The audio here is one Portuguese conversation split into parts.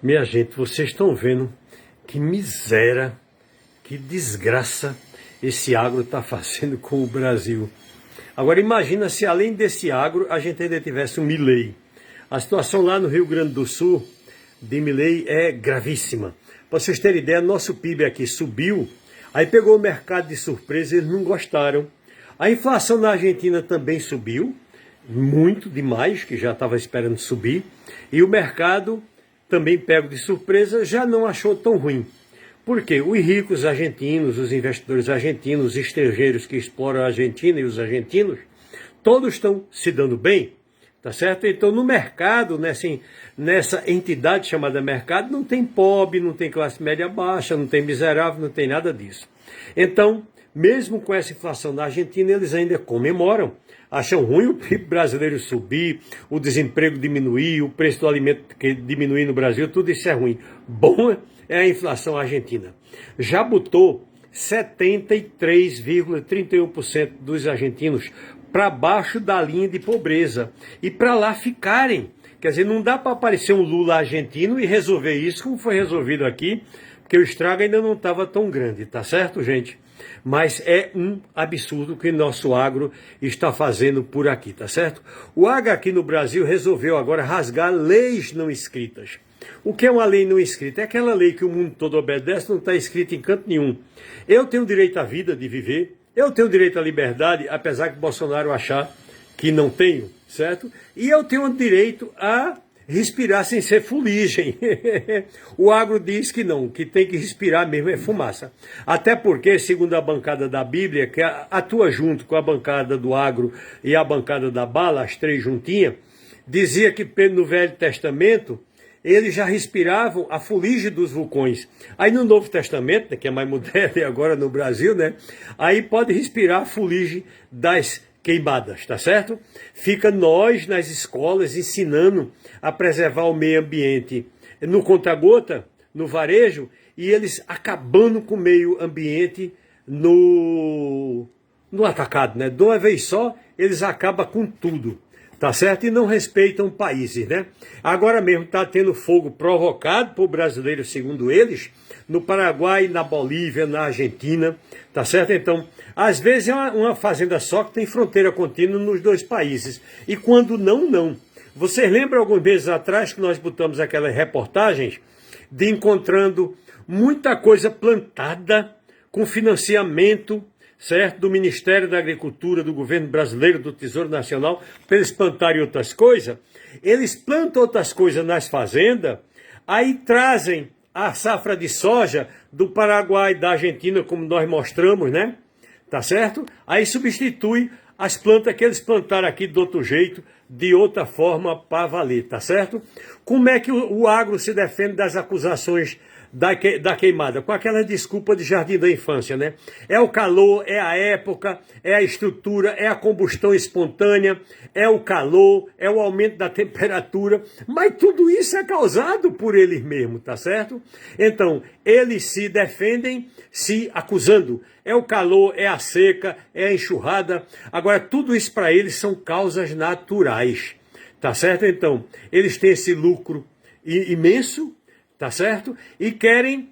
Minha gente, vocês estão vendo que miséria, que desgraça esse agro está fazendo com o Brasil. Agora imagina se além desse agro a gente ainda tivesse um Milei. A situação lá no Rio Grande do Sul de Milei é gravíssima. Para vocês terem ideia, nosso PIB aqui subiu, aí pegou o mercado de surpresa e eles não gostaram. A inflação na Argentina também subiu, muito demais, que já estava esperando subir, e o mercado também pego de surpresa, já não achou tão ruim. Por quê? Os ricos argentinos, os investidores argentinos, os estrangeiros que exploram a Argentina e os argentinos, todos estão se dando bem, tá certo? Então no mercado, nessa entidade chamada mercado, não tem pobre, não tem classe média baixa, não tem miserável, não tem nada disso. Então, mesmo com essa inflação na Argentina, eles ainda comemoram. Acham ruim o PIB brasileiro subir, o desemprego diminuir, o preço do alimento diminuir no Brasil, tudo isso é ruim. Bom é a inflação argentina. Já botou 73,31% dos argentinos para baixo da linha de pobreza. E para lá ficarem. Quer dizer, não dá para aparecer um Lula argentino e resolver isso como foi resolvido aqui, porque o estrago ainda não estava tão grande, tá certo, gente? Mas é um absurdo que nosso agro está fazendo por aqui, tá certo? O agro aqui no Brasil resolveu agora rasgar leis não escritas. O que é uma lei não escrita? É aquela lei que o mundo todo obedece, não está escrita em canto nenhum. Eu tenho direito à vida de viver, eu tenho direito à liberdade, apesar que Bolsonaro achar que não tenho, certo? E eu tenho direito a respirar sem ser fuligem. O agro diz que não, que tem que respirar mesmo é fumaça. Até porque, segundo a bancada da Bíblia, que atua junto com a bancada do agro e a bancada da bala, as três juntinhas, dizia que no Velho Testamento eles já respiravam a fuligem dos vulcões. Aí no Novo Testamento, que é mais moderno e agora no Brasil, né? Aí pode respirar a fuligem das queimadas, tá certo? Fica nós nas escolas ensinando a preservar o meio ambiente no conta-gota, no varejo, e eles acabando com o meio ambiente no atacado, né? De uma vez só, eles acabam com tudo, tá certo? E não respeitam países, né? Agora mesmo está tendo fogo provocado por brasileiros, segundo eles, no Paraguai, na Bolívia, na Argentina, tá certo? Então, às vezes é uma fazenda só que tem fronteira contínua nos dois países. E quando não, não. Vocês lembram alguns meses atrás que nós botamos aquelas reportagens de encontrando muita coisa plantada com financiamento, certo? Do Ministério da Agricultura, do governo brasileiro, do Tesouro Nacional, para eles plantarem outras coisas. Eles plantam outras coisas nas fazendas, aí trazem a safra de soja do Paraguai, da Argentina, como nós mostramos, né? Tá certo? Aí substitui as plantas que eles plantaram aqui de outro jeito, de outra forma, para valer, tá certo? Como é que o agro se defende das acusações da queimada? Com aquela desculpa de jardim da infância, né? É o calor, é a época, é a estrutura, é a combustão espontânea, é o calor, é o aumento da temperatura, mas tudo isso é causado por eles mesmos, tá certo? Então, eles se defendem se acusando. É o calor, é a seca, é a enxurrada. Agora, tudo isso para eles são causas naturais, tá certo? Então, eles têm esse lucro imenso, tá certo? E querem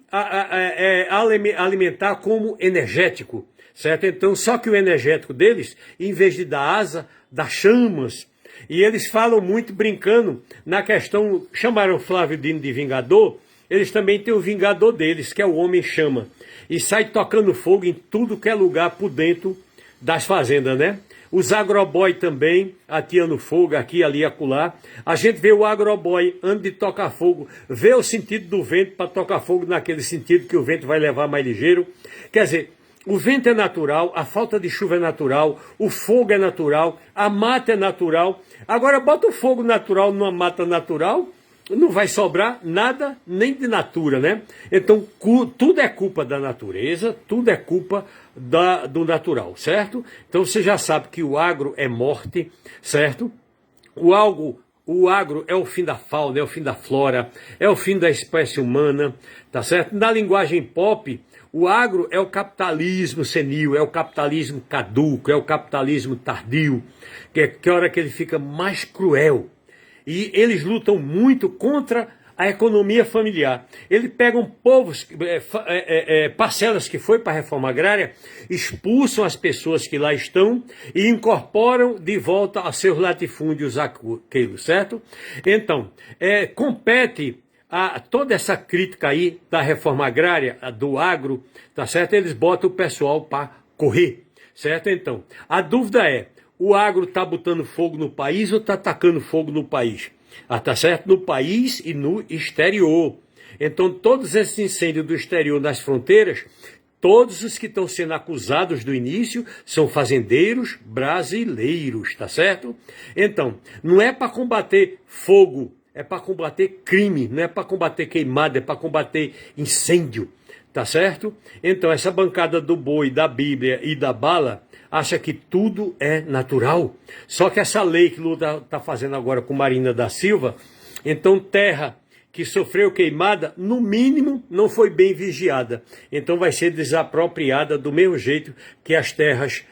alimentar como energético, certo? Então, só que o energético deles, em vez de dar asa, dá chamas. E eles falam muito brincando na questão, chamaram Flávio Dino de Vingador, eles também têm o Vingador deles, que é o Homem-Chama. E sai tocando fogo em tudo que é lugar por dentro das fazendas, né? Os agroboy também, ateando fogo aqui, ali, acolá. A gente vê o agroboy antes de tocar fogo, vê o sentido do vento para tocar fogo naquele sentido que o vento vai levar mais ligeiro. Quer dizer, o vento é natural, a falta de chuva é natural, o fogo é natural, a mata é natural. Agora bota o fogo natural numa mata natural, não vai sobrar nada nem de natura, né? Então, tudo é culpa da natureza, tudo é culpa do natural, certo? Então, você já sabe que o agro é morte, certo? O agro é o fim da fauna, é o fim da flora, é o fim da espécie humana, tá certo? Na linguagem pop, o agro é o capitalismo senil, é o capitalismo caduco, é o capitalismo tardio, que é a hora que ele fica mais cruel. E eles lutam muito contra a economia familiar. Ele pega povos, parcelas que foi para a reforma agrária, expulsam as pessoas que lá estão e incorporam de volta a seus latifúndios aqueles, certo? Então, compete a toda essa crítica aí da reforma agrária, do agro, tá certo? Eles botam o pessoal para correr, certo? Então, a dúvida é, o agro está botando fogo no país ou está atacando fogo no país? Tá certo? No país e no exterior. Então, todos esses incêndios do exterior nas fronteiras, todos os que estão sendo acusados do início são fazendeiros brasileiros, tá certo? Então, não é para combater fogo, é para combater crime, não é para combater queimada, é para combater incêndio, tá certo? Então, essa bancada do boi, da Bíblia e da bala acha que tudo é natural. Só que essa lei que Lula está fazendo agora com Marina da Silva, então terra que sofreu queimada, no mínimo, não foi bem vigiada. Então vai ser desapropriada do mesmo jeito que as terras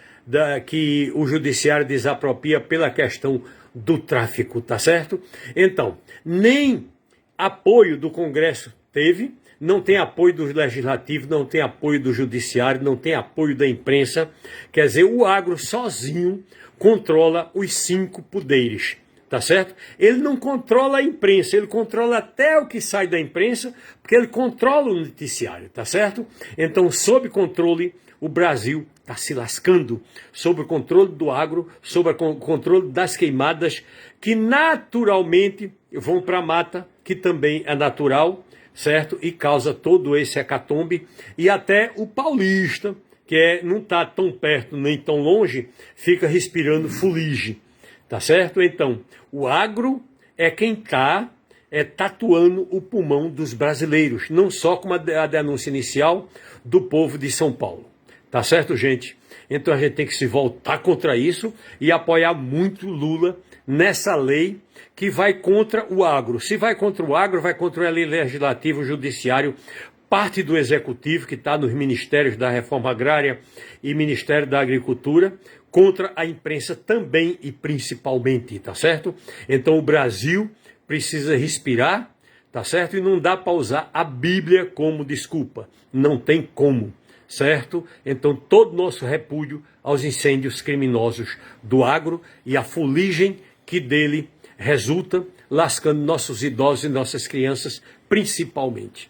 que o judiciário desapropria pela questão do tráfico, tá certo? Então, nem apoio do Congresso teve, não tem apoio do Legislativo, não tem apoio do Judiciário, não tem apoio da imprensa. Quer dizer, o agro sozinho controla os 5 poderes, tá certo? Ele não controla a imprensa, ele controla até o que sai da imprensa, porque ele controla o noticiário, tá certo? Então, sob controle, o Brasil está se lascando, sob o controle do agro, sob o controle das queimadas, que naturalmente vão para a mata, que também é natural, certo? E causa todo esse hecatombe, e até o paulista, que não está tão perto nem tão longe, fica respirando fuligem, tá certo? Então, o agro é quem está tatuando o pulmão dos brasileiros, não só como a denúncia inicial do povo de São Paulo, tá certo, gente? Então a gente tem que se voltar contra isso e apoiar muito Lula nessa lei que vai contra o agro. Se vai contra o agro, vai contra a lei legislativa, o judiciário, parte do executivo que está nos ministérios da reforma agrária e Ministério da Agricultura, contra a imprensa também e principalmente, tá certo? Então o Brasil precisa respirar, tá certo? E não dá para usar a Bíblia como desculpa, não tem como, certo? Então todo nosso repúdio aos incêndios criminosos do agro e a fuligem que dele resulta, lascando nossos idosos e nossas crianças principalmente.